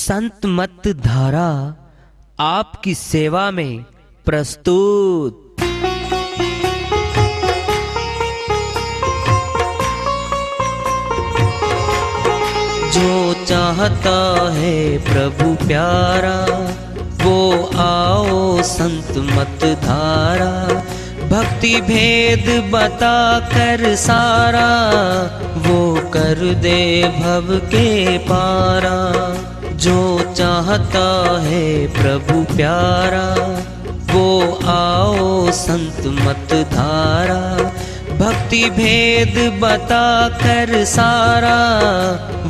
संत मत धारा आपकी सेवा में प्रस्तुत। जो चाहता है प्रभु प्यारा वो आओ संत मत धारा, भक्ति भेद बता कर सारा वो कर दे भव के पारा। जो चाहता है प्रभु प्यारा वो आओ संत मत धारा, भक्ति भेद बता कर सारा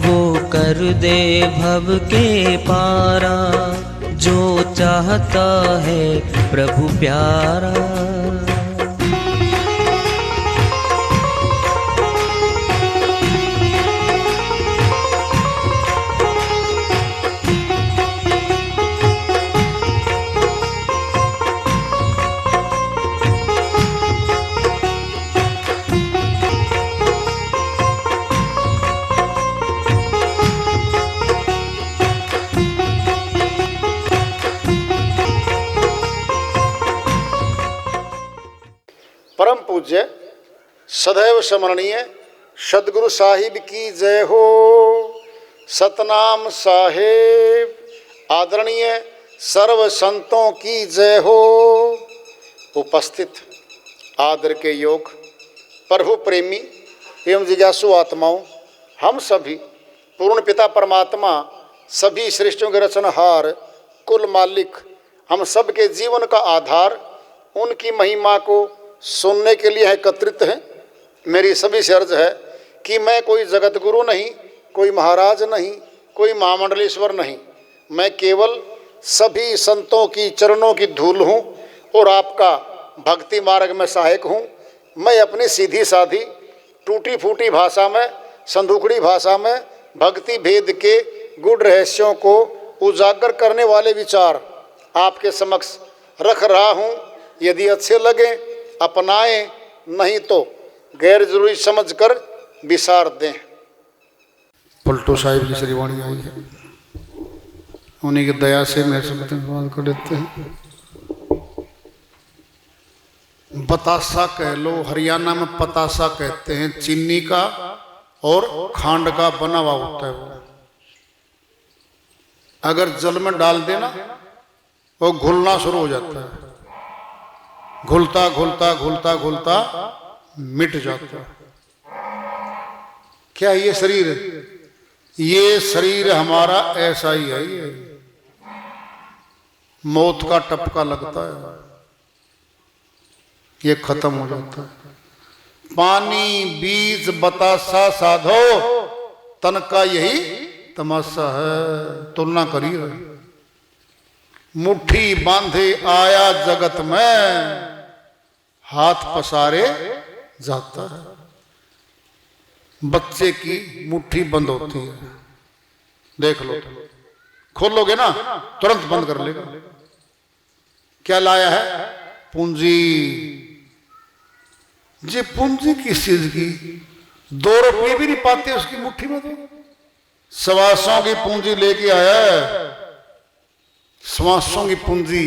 वो कर दे भव के पारा। जो चाहता है प्रभु प्यारा। परम पूज्य सदैव स्मरणीय सदगुरु साहिब की जय हो। सतनाम साहेब आदरणीय सर्व संतों की जय हो। उपस्थित आदर के योग प्रभु प्रेमी एवं जिज्ञासु आत्माओं, हम सभी पूर्ण पिता परमात्मा सभी सृष्टियों के रचनहार कुल मालिक हम सब के जीवन का आधार उनकी महिमा को सुनने के लिए एकत्रित हैं। मेरी सभी से अर्ज है कि मैं कोई जगत गुरु नहीं, कोई महाराज नहीं, कोई महामंडलेश्वर नहीं, मैं केवल सभी संतों की चरणों की धूल हूँ और आपका भक्ति मार्ग में सहायक हूँ। मैं अपनी सीधी साधी टूटी फूटी भाषा में, संदूकड़ी भाषा में भक्ति भेद के गुड़ रहस्यों को उजागर करने वाले विचार आपके समक्ष रख रहा हूँ। यदि अच्छे लगे अपनाएं, नहीं तो गैर जरूरी समझकर विसार दें। पलटो साहिब की श्रीवाणी आई है, उन्हीं की दया से मैं बात कर लेते हैं। बतासा कह लो, हरियाणा में पतासा कहते हैं, चीनी का और खांड का बना हुआ होता है वो। अगर जल में डाल देना वो घुलना शुरू हो जाता है, घुलता घुलता घुलता घुलता मिट जाता है। क्या ये शरीर, ये शरीर हमारा ऐसा ही है, ये मौत का टपका लगता है, ये खत्म हो जाता है। पानी बीज बतासा साधो तन का यही तमाशा है। तुलना करिए, मुट्ठी बांधे आया जगत में हाथ पसारे जाता है। बच्चे की मुट्ठी बंद होती है, देख लो, खोलोगे ना तुरंत बंद कर लेगा। क्या लाया है? पूंजी। जी पूंजी किस चीज की? 2 रुपये भी नहीं पाते उसकी मुट्ठी में, तो सवासों की पूंजी लेके आया है। सवासों की पूंजी,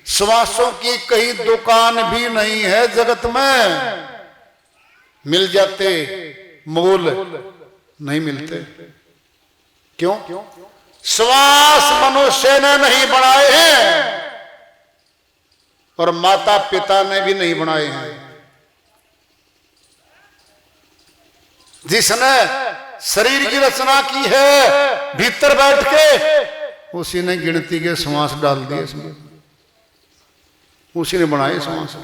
सवासों की कहीं दुकान भी नहीं है जगत में। मिल जाते, मूल नहीं मिलते। क्यों? श्वास मनुष्य ने नहीं बनाए हैं और माता पिता ने भी नहीं बनाए हैं। जिसने शरीर की रचना की है भीतर बैठ के, उसी ने गिनती के श्वास डाल दिए इसमें, उसी ने बनाए श्वास,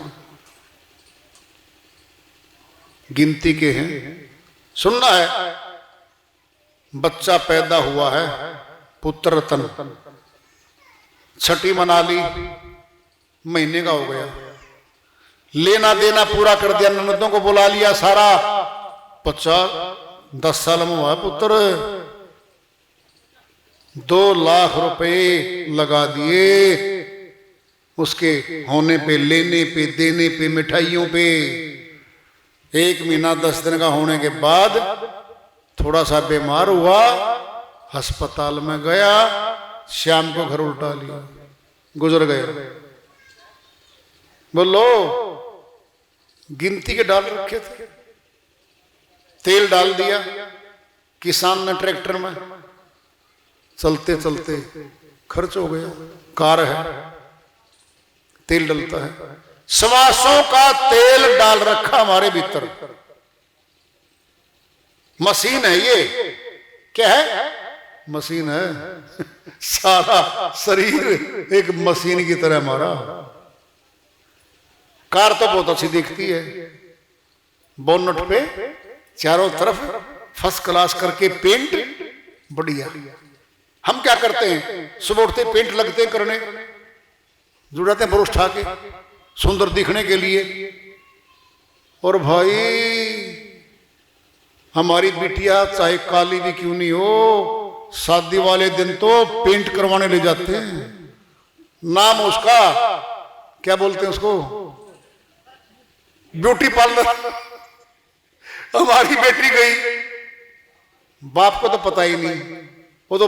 गिनती के हैं। सुनना है, बच्चा पैदा हुआ है, पुत्र रतन, छठी मना ली, महीने का हो गया, लेना देना पूरा कर दिया, ननदों को बुला लिया, सारा 10 साल में हुआ पुत्र, 2 लाख रुपए लगा दिए उसके होने पे, लेने पे, देने पे, मिठाइयों पे। 1 महीना 10 दिन का होने के बाद थोड़ा सा बीमार हुआ, अस्पताल में गया, श्याम को घर उल्टा लिया, गुजर गए। बोलो, गिनती के डाल रखे थे, तेल डाल दिया किसान ने ट्रैक्टर में, चलते चलते खर्च हो गया। कार है, तेल डलता है, श्वासों का तेल डाल रखा हमारे भीतर। मशीन है ये, क्या है? मशीन है। सारा शरीर एक मशीन की तरह हमारा। कार तो बहुत अच्छी दिखती है, बोनट पे चारों तरफ फर्स्ट क्लास करके पेंट बढ़िया। हम क्या करते हैं, सुबह उठते पेंट लगते करने, जुड़ाते हैं ब्रश उठा के सुंदर दिखने के लिए। और भाई हमारी बिटिया चाहे काली भी क्यों नहीं हो, शादी वाले दिन तो पेंट करवाने ले जाते हैं। नाम उसका क्या बोलते हैं उसको, ब्यूटी पार्लर। हमारी बेटी गई, बाप को तो पता ही नहीं, वो तो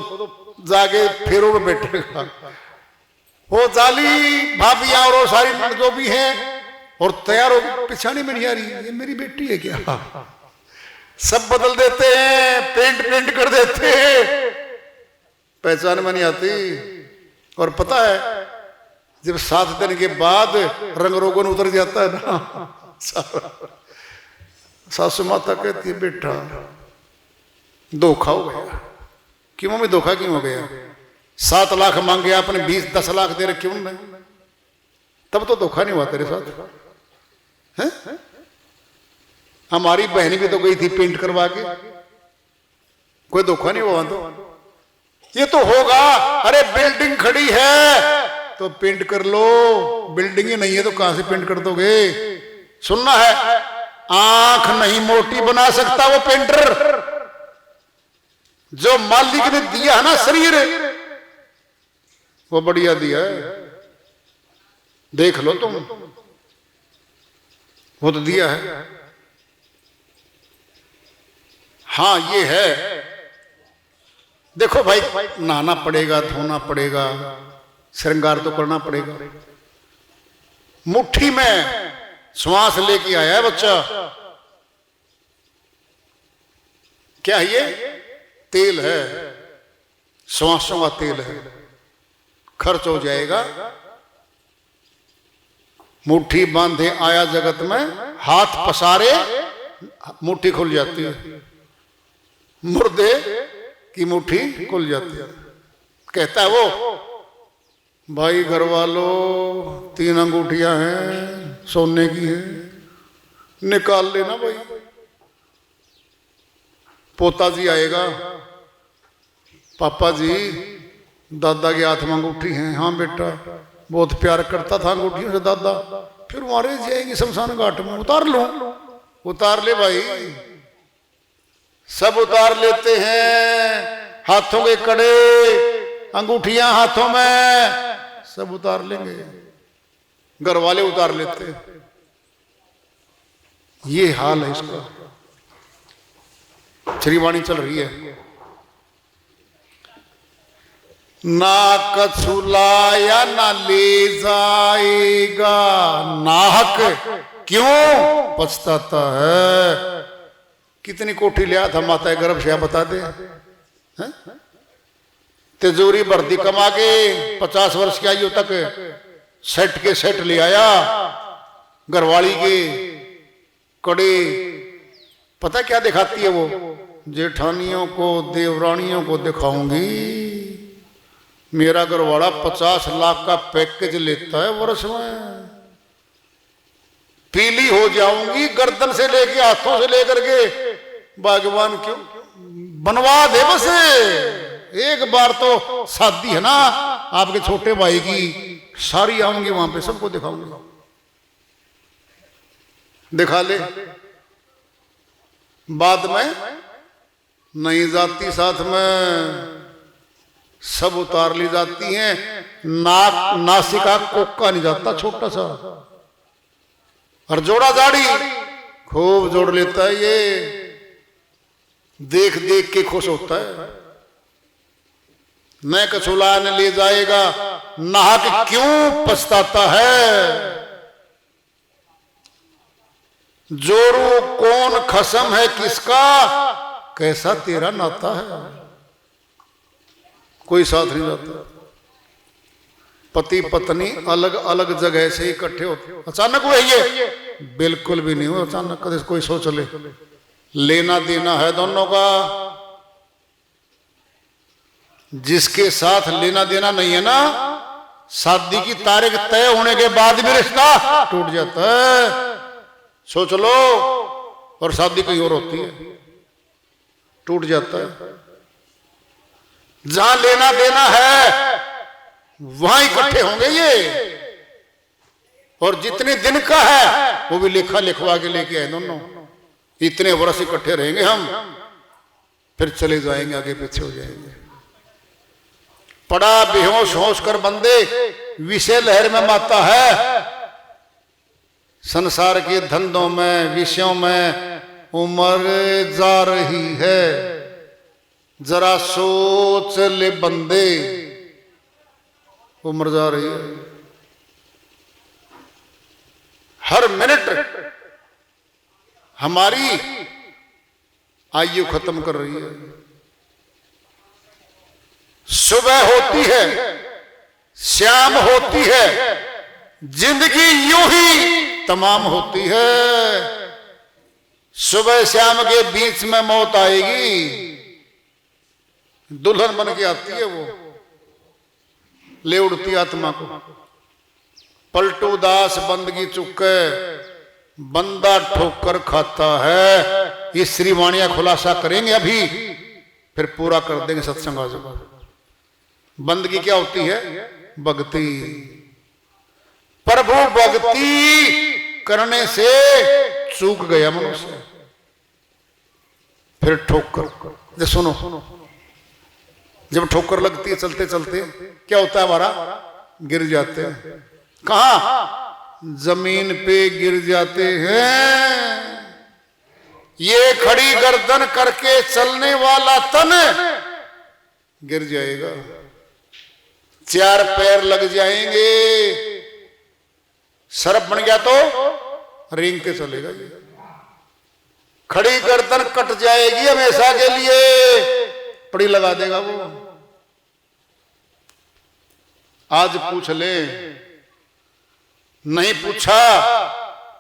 जाके फेरों में बैठेगा। वो जाली भाभियां और सारी जो भी हैं और तैयार हो, पिछाड़ी में नहीं आ रही, ये मेरी बेटी है क्या? सब बदल देते हैं, पेंट कर देते हैं, पहचान में नहीं आती। और पता है जब 7 दिन के बाद रंग रोगन उतर जाता है ना, सासू माता कहती है बेटा धोखा हो गया। क्यों मम्मी धोखा क्यों हो गया? 7 लाख मांगे आपने, 20-10 लाख दे रखे उनने, तब तो धोखा नहीं हुआ तेरे साथ है? हमारी बहन भी तो गई थी पेंट करवा के, कोई धोखा नहीं हुआ तो ये तो होगा। अरे बिल्डिंग खड़ी है तो पेंट कर लो, बिल्डिंग ही नहीं है तो कहां से पेंट कर दोगे? सुनना है, आंख नहीं मोटी बना सकता वो पेंटर। जो मालिक ने दिया है ना शरीर, वो बढ़िया दिया है, देख लो तुम, वो तो दिया है। हाँ ये है, देखो भाई नहाना पड़ेगा, धोना पड़ेगा, श्रृंगार तो करना पड़ेगा। मुट्ठी में श्वास लेके आया है बच्चा, क्या है ये? तेल है, श्वासों का तेल है, खर्च हो जाएगा। मुट्ठी बांधे आया जगत में, हाथ पसारे मुट्ठी खुल जाती है, मुर्दे की मुट्ठी खुल जाती है। कहता है वो, भाई घर वालों 3 अंगूठियां हैं, सोने की हैं, निकाल लेना भाई। पोता जी आएगा, पापा जी दादा के हाथ में अंगूठी है। हाँ बेटा, बहुत प्यार करता था अंगूठियों से दादा। फिर मारे जाएंगे शमशान घाट में, उतार लो, उतार ले भाई, सब उतार लेते हैं, हाथों के कड़े, अंगूठियां हाथों में, सब उतार लेंगे, घर वाले उतार लेते हैं। ये हाल है इसका। श्रीवाणी चल रही है, ना कछुलाया ना ले जाएगा, नाहक क्यों पछताता है। कितनी कोठी लिया था माता गर्भ से, बता दे। तिजोरी भर्ती कमा के 50 वर्ष की आयु तक सेट के सेट ले आया, घरवाली के कड़े। पता क्या दिखाती है वो? जेठानियों को देवरानियों को दिखाऊंगी, मेरा घरवाला 50 लाख का पैकेज लेता है वर्ष में, पीली हो जाऊंगी गर्दन से लेके हाथों से लेकर के। भगवान क्यों बनवा दे, बस एक बार तो शादी है ना आपके छोटे भाई की, सारी आऊंगी वहां पे, सबको दिखाऊंगी। दिखा ले, बाद में नहीं जाती साथ में, सब उतार ली जाती हैं। नाक नासिका कोका नहीं जाता, छोटा सा, और जोड़ा दाढ़ी खूब जोड़ लेता है। ये देख देख के खुश होता है, मैं कछुलाने ले जाएगा, नाहक क्यों पछताता है। जोरू कौन खसम है किसका, कैसा तेरा नाता है। कोई साथ नहीं जाता। पति पत्नी अलग अलग जगह से इकट्ठे होते, अचानक हुए ये? बिल्कुल भी नहीं हुआ अचानक। कभी कोई सोच ले, लेना देना है दोनों का। जिसके साथ लेना देना नहीं है ना, शादी की तारीख तय होने के बाद भी रिश्ता टूट जाता है। सोच लो, और शादी कहीं और होती है, टूट जाता है। जहां लेना देना है वहां इकट्ठे होंगे ये, और जितने दिन का है वो भी लेखा लिखवा के लेके आए दोनों। इतने वर्ष इकट्ठे रहेंगे हम, फिर चले जाएंगे, आगे पीछे हो जाएंगे। पड़ा बेहोश होश कर बंदे विषय लहर में माता है। संसार के धंधों में विषयों में उम्र जा रही है, जरा सोच ले बंदे, उम्र जा रही है। हर मिनट हमारी आयु खत्म कर रही है। सुबह होती है, शाम होती है, जिंदगी यूं ही तमाम होती है। सुबह शाम के बीच में मौत आएगी, दुल्हन बन के आती है वो, ले उड़ती आत्मा को। पलटू दास बंदगी चुके, बंदा ठोकर खाता है। ये श्रीवाणियां खुलासा करेंगे अभी, फिर पूरा कर देंगे सत्संग आज। बंदगी क्या होती है? भक्ति। प्रभु भक्ति करने से चूक गया मनुष्य, फिर ठोकर। सुनो, जब ठोकर लगती है चलते चलते, क्या होता है? हमारा गिर जाते हैं। कहां? जमीन पे गिर जाते हैं। ये खड़ी गर्दन करके चलने वाला तन गिर जाएगा, चार पैर लग जाएंगे, सर्प बन गया तो रेंग के चलेगा। खड़ी गर्दन कट जाएगी हमेशा के लिए, पड़ी लगा देगा वो। आज पूछ ले, नहीं पूछा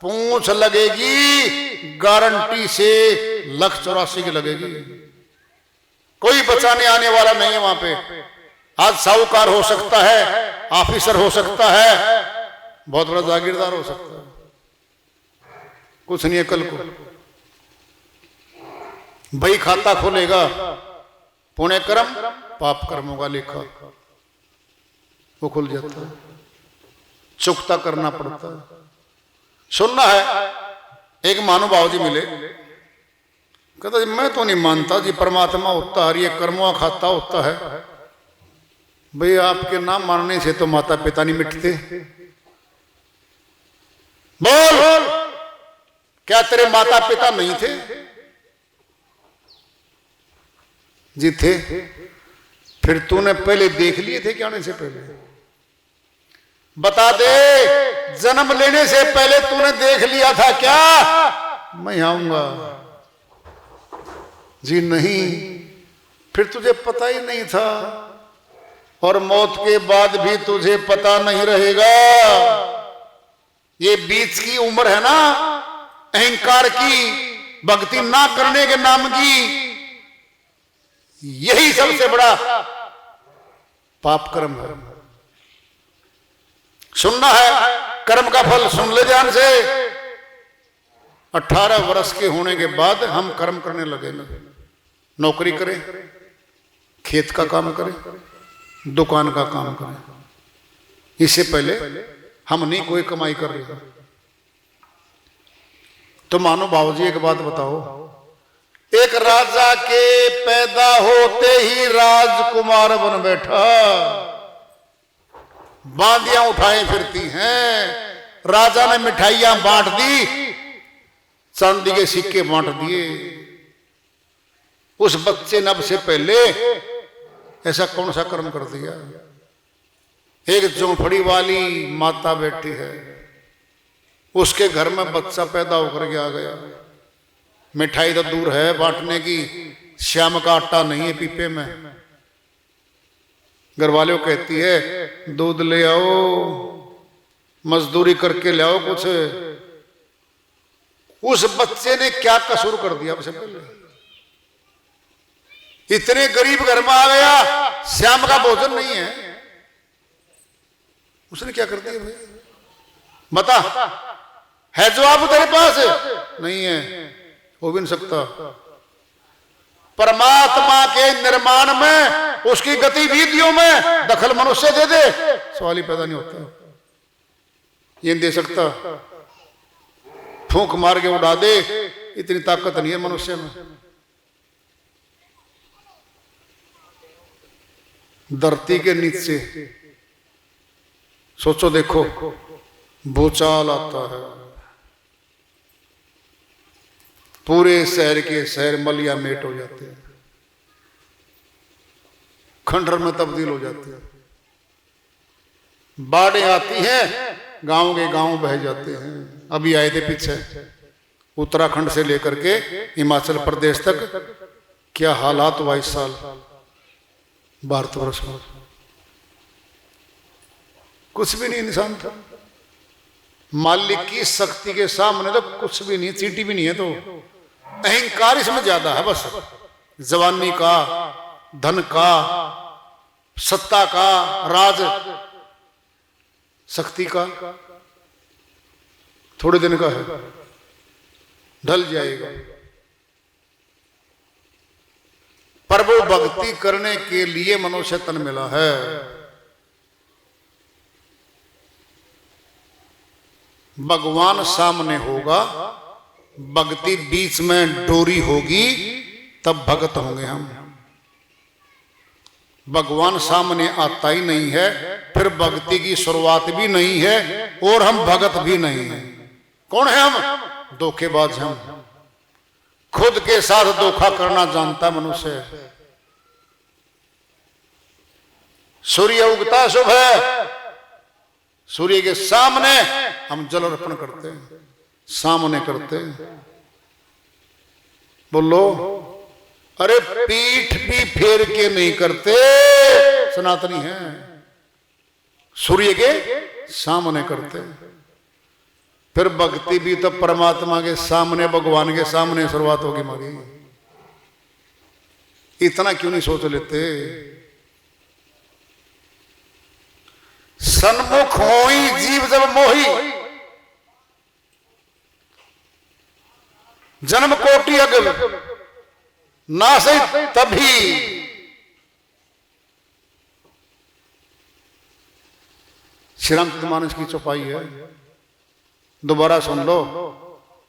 पूछ लगेगी, गारंटी से 1,84,000 की लगेगी। कोई बचाने आने वाला नहीं है वहां पे। आज साहूकार हो सकता है, ऑफिसर हो सकता है, बहुत बड़ा जागीरदार हो सकता है, कुछ नहीं है कल को। भाई खाता खोलेगा, पुण्य कर्म पाप कर्मों का लेखा वो खुल जाता है, चुकता करना पड़ता है। सुनना है, एक महानुभाव जी मिले, कहता जी मैं तो नहीं मानता जी परमात्मा होता है, ये कर्मों का खाता होता है। भाई आपके नाम मानने से तो माता पिता नहीं मिटते। बोल, क्या तेरे माता पिता नहीं थे? जी थे। फिर तूने पहले देख लिए थे क्या? आने से पहले बता दे, जन्म लेने से पहले तूने देख लिया था क्या मैं आऊंगा? जी नहीं। फिर तुझे पता ही नहीं था, और मौत के बाद भी तुझे पता नहीं रहेगा। ये बीच की उम्र है ना अहंकार की, भक्ति ना करने के नाम की, यही सबसे बड़ा पाप कर्म है। सुनना है, कर्म का फल सुन ले ध्यान से। 18 वर्ष के होने के बाद हम कर्म करने लगे, नौकरी करें, खेत का काम करें, दुकान का काम करें। इससे पहले हम नहीं कोई कमाई कर रहे। तो मानो बाबूजी एक बात बताओ, एक राजा के पैदा होते ही राजकुमार बन बैठा, बांदियां उठाए फिरती हैं। राजा ने मिठाइयां बांट दी, चांदी के सिक्के बांट दिए। उस बच्चे नब से पहले ऐसा कौन सा कर्म कर दिया? एक झोंपड़ी वाली माता बैठी है, उसके घर में बच्चा पैदा होकर के आ गया। मिठाई तो दूर है बांटने की, श्याम का आटा नहीं है पीपे में। घर वालों कहती है दूध ले आओ, मजदूरी करके ले आओ कुछ। उस बच्चे ने क्या कसूर कर दिया? सबसे पहले इतने गरीब घर में आ गया, श्याम का भोजन नहीं है, उसने क्या कर दिया भाई? बता, है जवाब तेरे पास? नहीं है, हो भी नहीं सकता। परमात्मा के निर्माण में, उसकी गतिविधियों में दखल मनुष्य दे दे, सवाल ही पैदा नहीं होता। ये दे सकता, फूंक मार के उड़ा दे, इतनी ताकत नहीं है मनुष्य में। धरती के नीचे सोचो, देखो भूचाल आता है, पूरे शहर के शहर मलिया मेट हो जाते हैं, खंडर में तब्दील हो जाते हैं। बाढ़ें आती हैं, गांव के गांव बह जाते हैं। अभी आए थे पीछे, उत्तराखंड से लेकर के हिमाचल प्रदेश तक क्या हालात हुआ इस साल भारतवर्ष में। कुछ भी नहीं इंसान था, मालिक की शक्ति के सामने तो कुछ भी नहीं, चींटी भी नहीं है। तो अहंकार इसमें ज्यादा है, बस जवानी का, धन का, सत्ता का, राज शक्ति का थोड़े दिन का है, ढल जाएगा। पर वो भक्ति करने के लिए मनुष्य तन मिला है। भगवान सामने होगा, भक्ति बीच में डोरी होगी, तब भगत होंगे हम। भगवान सामने आता ही नहीं है, फिर भक्ति की शुरुआत भी नहीं है और हम भगत भी नहीं है। कौन है हम? धोखेबाज हम। खुद के साथ धोखा करना जानता मनुष्य। सूर्य उगता शुभ है, सूर्य के सामने हम जल अर्पण करते हैं, सामने करते हैं। बोलो, अरे पीठ भी फेर के नहीं करते, सनातनी है, सूर्य के सामने करते हैं। फिर भक्ति भी तो परमात्मा के सामने, भगवान के सामने शुरुआत होगी हमारी। इतना क्यों नहीं सोच लेते? सन्मुख होई जीव जब मोही, जन्म कोटि अगल नासै तभी। श्री रामचरितमानस की चौपाई है, दोबारा सुन लो।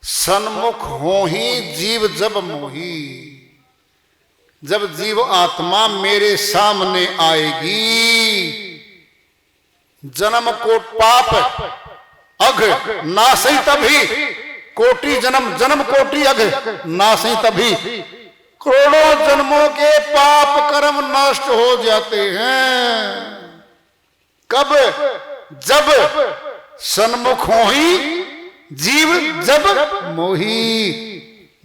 सन्मुख हो ही जीव जब मोही, जब जीव आत्मा मेरे सामने आएगी, जन्म को पाप अघ नासै तभी। कोटि जन्म, जन्म कोटि अघ नासै तभी। करोड़ों जन्मों के पाप कर्म नष्ट हो जाते हैं। कब? जब सन्मुख हो ही जीव जब मोही,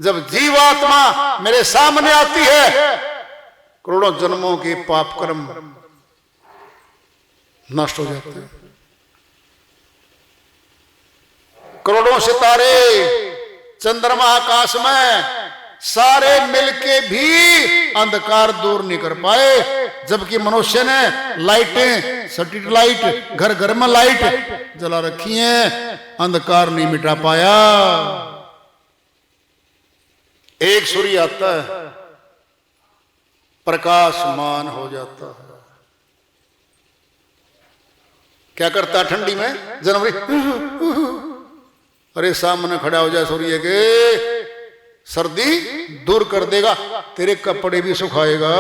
जब जीवात्मा मेरे सामने आती है, करोड़ों जन्मों के पाप कर्म नष्ट हो जाते हैं। करोड़ों सितारे चंद्रमा आकाश में सारे मिलके भी अंधकार दूर नहीं कर पाए, जबकि मनुष्य ने लाइटें, स्ट्रीट लाइट, घर घर में लाइट जला रखी हैं, अंधकार नहीं मिटा पाया। एक सूर्य आता है, प्रकाशमान हो जाता है। क्या करता है ठंडी में? जनवरी, अरे सामने खड़ा हो जाए सूर्य के, सर्दी दूर कर देगा, तेरे कपड़े भी सुखाएगा।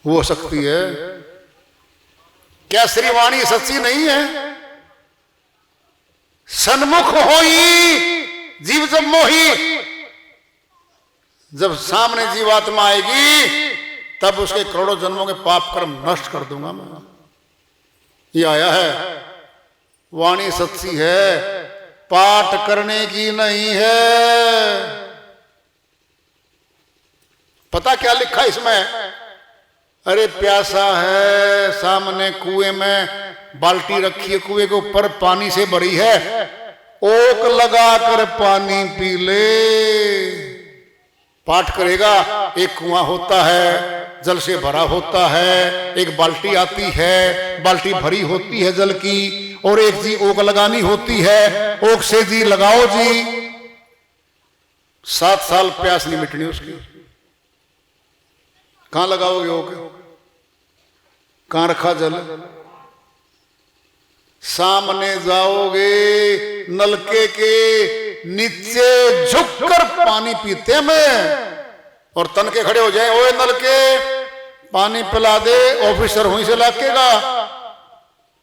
वो शक्ति है। क्या श्रीवाणी सच्ची नहीं है? सन्मुख होई जीव जब मोही, जब सामने जीवात्मा आएगी तब उसके करोड़ों जन्मों के पाप कर्म नष्ट कर दूंगा मैं। ये आया है, वाणी सच्ची है, पाठ करने की नहीं है। पता क्या लिखा इसमें? अरे प्यासा है, सामने कुएं में बाल्टी रखी है, कुएं के ऊपर पानी से भरी है, ओक लगा कर पानी पी ले। पाठ करेगा, एक कुआं होता है, जल से भरा होता है, एक बाल्टी आती है, बाल्टी भरी होती है जल की, और एक जी ओक लगानी होती है, ओक से जी लगाओ जी, 7 साल प्यास नहीं मिटनी उसकी। कहां लगाओगे ओक? कहां रखा जल? सामने जाओगे, नलके के नीचे झुककर पानी पीते में, और तन के खड़े हो जाए, ओए नलके पानी पिला दे, ऑफिसर वहीं से लाकेगा।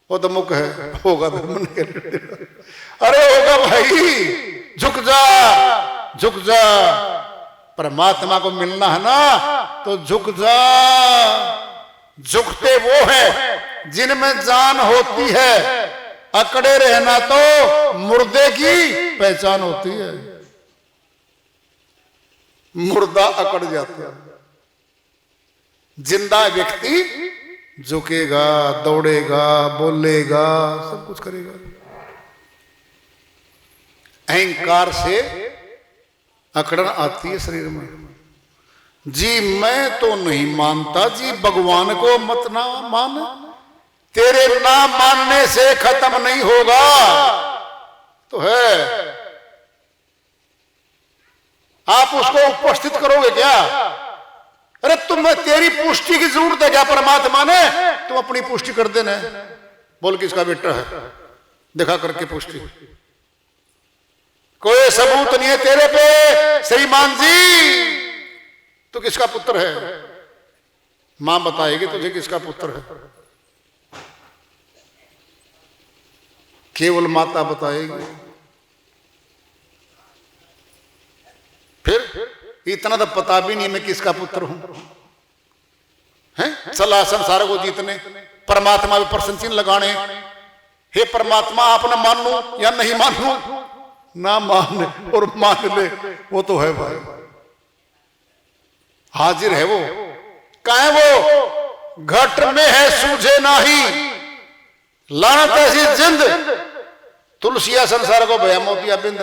वो तो मुख है, होगा अरे होगा भाई, झुक जा, झुक जा। परमात्मा को मिलना है ना, तो झुक जा। झुकते वो है जिनमें जान होती है, अकड़े रहना तो मुर्दे की पहचान होती है। मुर्दा अकड़ जाता है, जिंदा व्यक्ति झुकेगा, दौड़ेगा, बोलेगा, सब कुछ करेगा। अहंकार से अकड़न आती है शरीर में। जी मैं तो नहीं मानता जी, भगवान को मत ना मान, तेरे ना मानने से खत्म नहीं होगा। तो है, आप उसको उपस्थित करोगे क्या? अरे तुम्हें तेरी पुष्टि की जरूरत है क्या परमात्मा ने? तुम अपनी पुष्टि कर देना, बोल किसका बेटा है, दिखा करके पुष्टि। कोई सबूत नहीं है तेरे पे श्रीमान जी, तो किसका पुत्र है? मां बताएगी तुझे किसका पुत्र है, केवल माता बताएगी। फिर इतना तो पता भी नहीं मैं किसका पुत्र हूं, हैं? चला संसार को जीतने, परमात्मा पे प्रश्न चिन्ह लगाने। हे परमात्मा, आप ना मानू या नहीं मानू, ना मान और मान ले, वो तो है भाई, हाजिर है वो। कहाँ है वो? घट में है सूझे नाही, लानत ऐसी जिंद, तुलसिया संसार को भया मोतिया बिंद।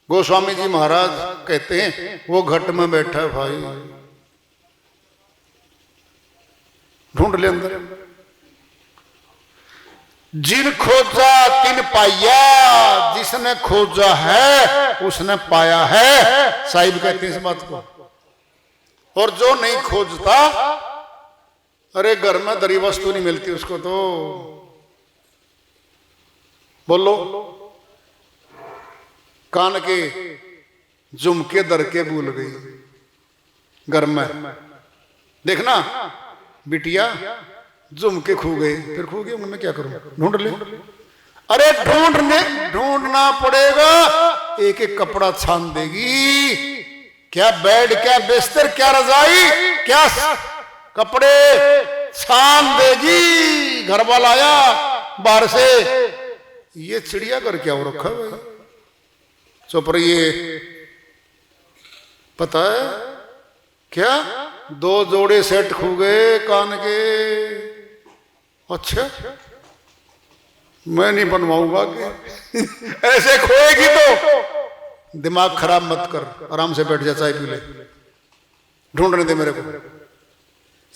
गोस्वामी जी महाराज कहते हैं वो घट में बैठा है भाई, ढूंढ ले अंदर। जिन खोजा तिन पाया, जिसने खोजा है उसने पाया है, साहिब कहते हैं इस बात को। और जो नहीं खोजता, अरे घर में दरी वस्तु नहीं मिलती उसको तो। बोलो, कान के झुमके दर के भूल गई घर में। देखना बिटिया, झुमके खो गए, फिर खो गए, मैं क्या करूं? ढूंढ ले। अरे ढूंढना पड़ेगा, एक एक कपड़ा छान देगी। क्या बेड, क्या बिस्तर, क्या रजाई, क्या कपड़े छान देगी। घर वाला आया बाहर से, ये चिड़िया घर क्या हो रखा है भाई? चुप रहिए। पता है क्या? 2 जोड़े सेट खो गए कान के। अच्छा, मैं नहीं बनवाऊंगा ऐसे खोएगी तो। दिमाग खराब मत कर, आराम से बैठ जा, चाय पी ले। ढूंढने दे मेरे को।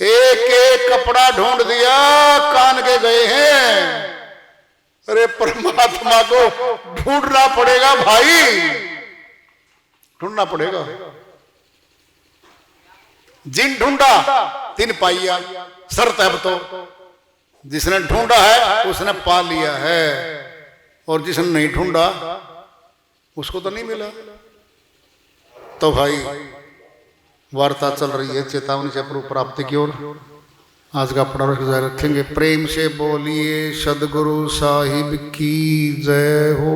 एक एक कपड़ा ढूंढ दिया, कान के गए हैं। अरे परमात्मा को ढूंढना पड़ेगा भाई, ढूंढना पड़ेगा। जिन ढूंढा तिन पाइया, शर्त है अब तो। जिसने ढूंढा है उसने पा लिया है, और जिसने नहीं ढूंढा उसको तो नहीं मिला। तो भाई वार्ता चल रही है चेतावनी से प्रभु प्राप्ति की ओर। आज का पड़ा जारी रखेंगे। प्रेम से बोलिए सदगुरु साहिब की जय हो।